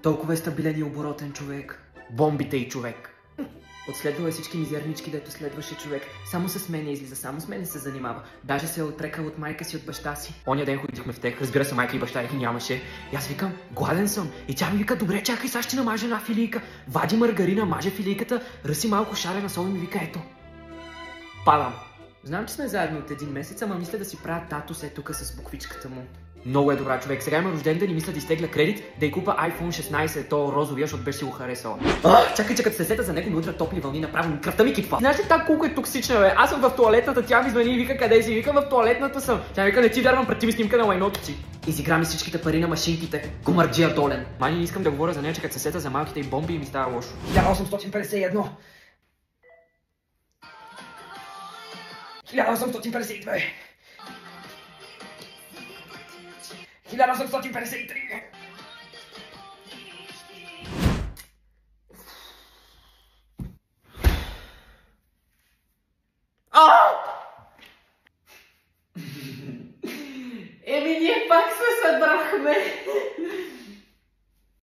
Толкова е стабилен и оборотен човек. Бомбите и човек. Отследвал е всички мизернички, дето следваше човек. Само с мене излиза, само с мене се занимава. Даже се е отрекал от майка си, от баща си. Оня ден ходихме в тек, разбира се, майка и баща их нямаше. И аз викам, гладен съм. И тя ми вика, добре, чакай, сега ще намажа една филийка. Вади маргарина, маже филийката, ръси малко шарена сол и ми вика, ето. Падам. Знам, че сме заедно от един месец, ама мисля да си правя татус е тук с буквичката му. Много е добра човек. Сега има рожден ден и мисля да изтегля кредит, да й купа iPhone 16, то розовия, защото беше си го харесала. Чакай, че като се сета за него ми утра топли вълни, направо ми кръвта ми кипва. Знаеш ли тази кулка е токсична, бе? Аз съм в туалетната, тя ми звъни и вика къде си? Викам в туалетната съм. Тя вика не ти вярвам, прати ми снимка на лайното си. Изигра ми всичките пари на машинките. Комарджия долен. Мани не искам да говоря за нея, че като се сета за малките и бомби и ми става лошо. 1851. 1852. 1853. Еми, ние пак се събрахме.